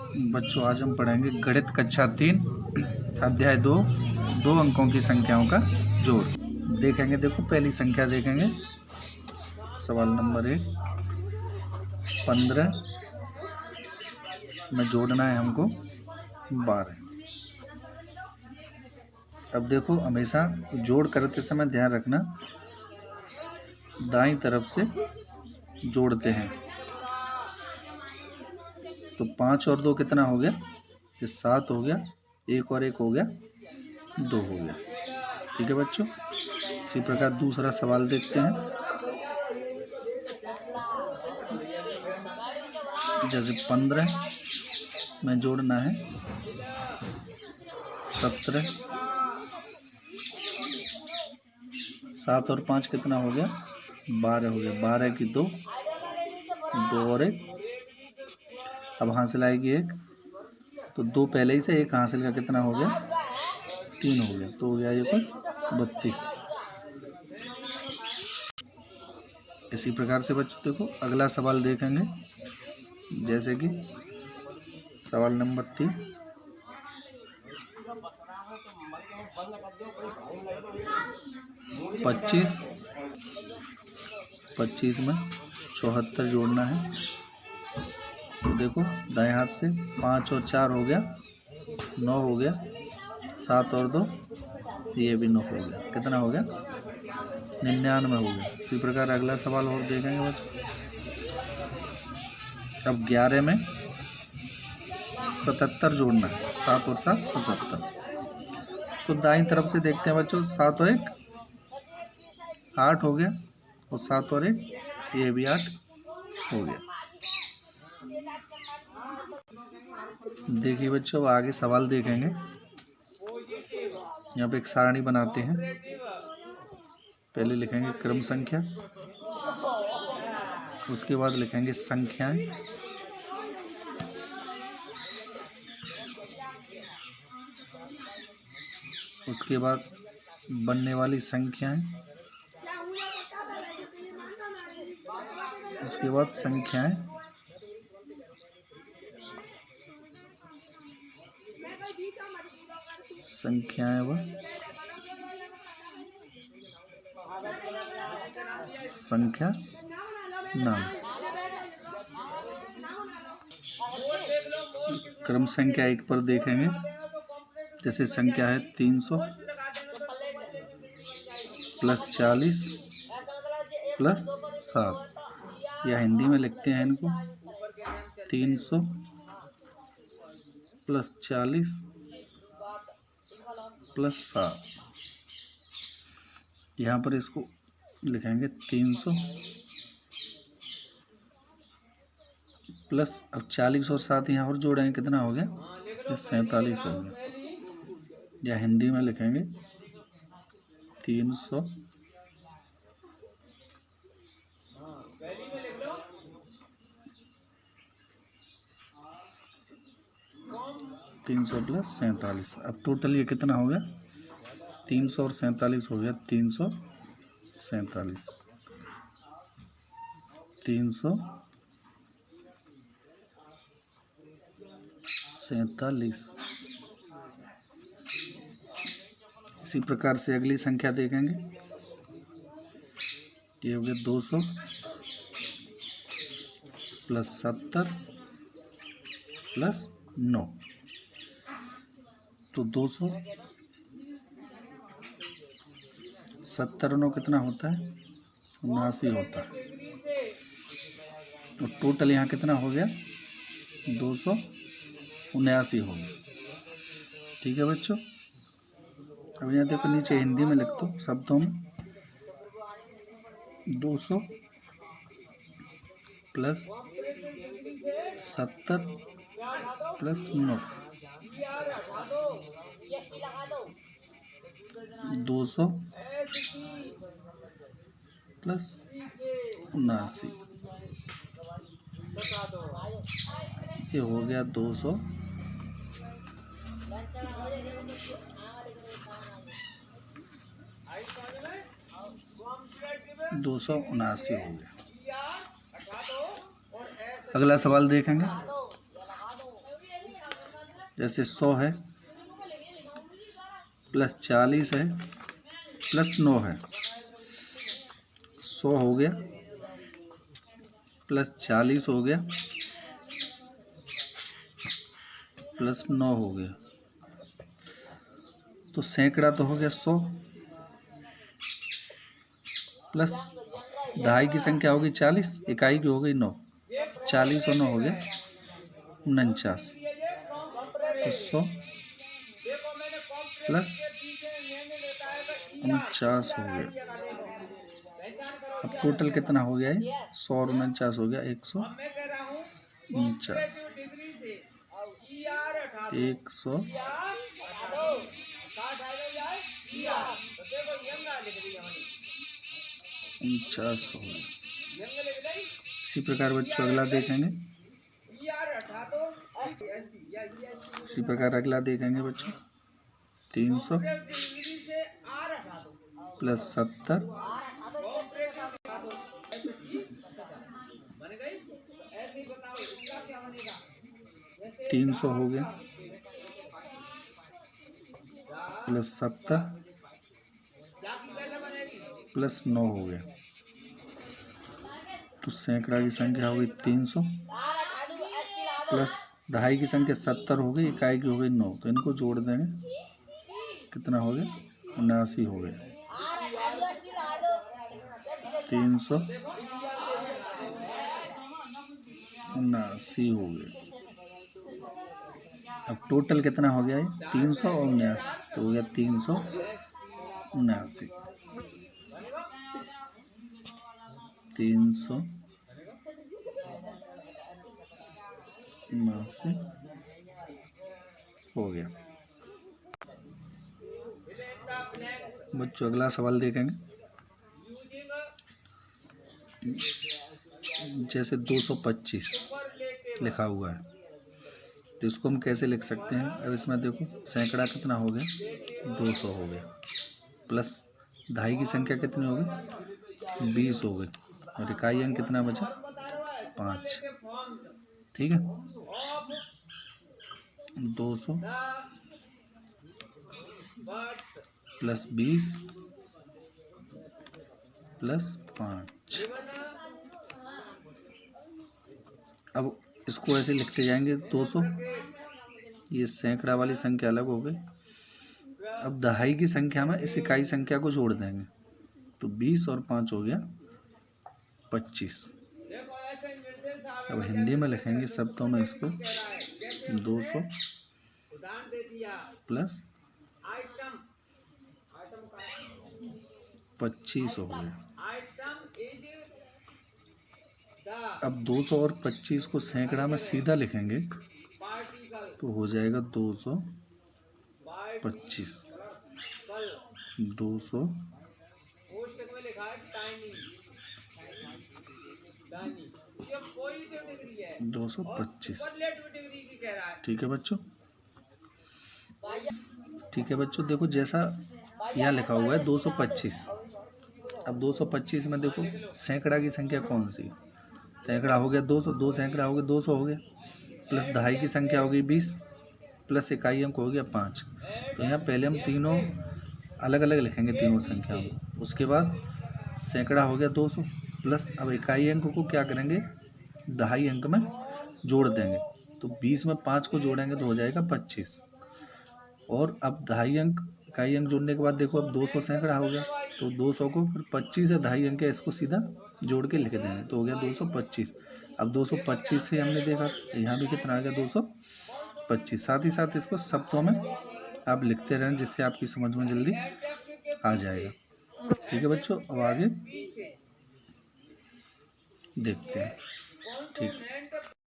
बच्चों आज हम पढ़ेंगे गणित कक्षा 3 अध्याय 2 दो अंकों की संख्याओं का जोड़। देखेंगे, देखो पहली संख्या देखेंगे, सवाल नंबर 1 15 में जोड़ना है हमको 12। अब देखो हमेशा जोड़ करते समय ध्यान रखना दाईं तरफ से जोड़ते हैं। तो 5 और 2 कितना हो गया? ये 7 हो गया। 1 और 1 हो गया 2 हो गया। ठीक है बच्चों, इसी प्रकार दूसरा सवाल देखते हैं। जैसे 15 में जोड़ना है 17। 7 और 5 कितना हो गया? 12 हो गया। 12 की 2, 2 और 1। अब हासिल आएगी 1, तो 2 पहले ही से, 1 हासिल का कितना हो गया? 3 हो गया। तो हो गया ये पर 32। इसी प्रकार से बच्चों देखो अगला सवाल देखेंगे। जैसे कि सवाल नंबर 3 25 में 74 जोड़ना है। तो देखो दाएं हाथ से 5 और 4 हो गया 9 हो गया। 7 और 2 ये भी 9 हो गया। कितना हो गया? 99 हो गया। इसी प्रकार अगला सवाल और देखेंगे बच्चों। अब 11 में 77 जोड़ना है। 7 और 7 77। तो दाईं तरफ से देखते हैं बच्चों। 7 और 1 8 हो गया, और 7 और 1 ये भी 8 हो गया। देखिए बच्चों आगे सवाल देखेंगे। यहाँ पे एक सारणी बनाते हैं। पहले लिखेंगे क्रम संख्या, उसके बाद लिखेंगे संख्याएं, उसके बाद बनने वाली संख्याएं, उसके बाद संख्याएं, व संख्या नाम। क्रम संख्या 1 पर देखेंगे। जैसे संख्या है 300 प्लस 40 प्लस 7, या हिंदी में लिखते हैं इनको 300 प्लस 40 प्लस 7। यहाँ पर इसको लिखेंगे 300 प्लस, अब 40 और 7 यहाँ और जोड़ेंगे, कितना हो गया? 47 हो गया। या हिंदी में लिखेंगे 300 प्लस 47। अब टोटल ये कितना हो गया? 300 और 47 हो गया 347। 347। इसी प्रकार से अगली संख्या देखेंगे। ये हो गया 200 प्लस 70 प्लस 9। तो 200 70 9 कितना होता है? 79 होता है। तो टोटल यहाँ कितना हो गया? 279 हो गया। ठीक है बच्चों, अब यहाँ देखो नीचे हिंदी में लिख दो शब्दों में 200 प्लस 70 प्लस 9, 200 प्लस 79, ये हो गया 279 हो गया। अगला सवाल देखेंगे। जैसे 100 है प्लस 40 है प्लस 9 है। 100 हो गया प्लस 40 हो गया प्लस 9 हो गया। तो सैकड़ा तो हो गया 100 प्लस दहाई की संख्या होगी 40, इकाई की हो गई 9। 40 और 9 हो गया 49। तो 100 प्लस 49 हो गया। अब टोटल कितना हो गया है? 100 और 49 हो गया 149। 149 हो गया। इसी प्रकार बच्चों अगला देखेंगे। इसी प्रकार अगला देखेंगे बच्चों 300 प्लस 70 300 हो गया प्लस 70 प्लस 9 हो गया। तो सैकड़ा की संख्या होगी 300 प्लस दहाई की संख्या 70 हो गई, इकाई की हो गई 9। तो इनको जोड़ देंगे, कितना हो गया? 79 हो गया। 379 हो गया। अब टोटल कितना हो गया है? 300 और 79, तो हो गया 379। 379 हो गया। बच्चों अगला सवाल देखेंगे। जैसे 225 लिखा हुआ है, तो इसको हम कैसे लिख सकते हैं? अब इसमें देखो सैकड़ा कितना हो गया? 200 हो गया प्लस दहाई की संख्या कितनी हो गई? 20 हो गई और इकाई अंक कितना बचा? 5। ठीक है, 200 प्लस 20 प्लस 5। अब इसको ऐसे लिखते जाएंगे 200, ये सैकड़ा वाली संख्या अलग हो गई। अब दहाई की संख्या में इस इकाई संख्या को जोड़ देंगे, तो 20 और 5 हो गया 25। अब हिंदी में लिखेंगे शब्दों में इसको 200 प्लस 25 हो गया। अब 200 और 25 को सैकड़ा में सीधा लिखेंगे तो हो जाएगा 225। 225। ठीक है बच्चों, ठीक है बच्चों। देखो जैसा यहाँ लिखा हुआ है 225। अब 225 में देखो सैकड़ा की संख्या कौन सी? सैकड़ा हो गया 200, 2 सैकड़ा हो गया 200 हो गया, प्लस दहाई की संख्या हो गई 20 प्लस इकाई अंक हो गया 5। तो यहाँ पहले हम तीनों अलग अलग लिखेंगे, तीनों संख्याओं को। उसके बाद सैकड़ा हो गया 200 प्लस अब इकाई अंक को क्या करेंगे? दहाई अंक में जोड़ देंगे। तो 20 में 5 को जोड़ेंगे तो हो जाएगा 25। और अब दहाई अंक इकाई अंक जोड़ने के बाद देखो अब 200 सैकड़ा हो गया, तो 200 को फिर 25 है दहाई अंक है, इसको सीधा जोड़ के लिख देंगे तो हो गया 225। अब 225 से हमने देखा यहाँ भी कितना आ गया? 225। साथ ही साथ इसको शब्दों में आप लिखते रहें जिससे आपकी समझ में जल्दी आ जाएगा। ठीक है बच्चों, अब आगे देखते हैं। ठीक।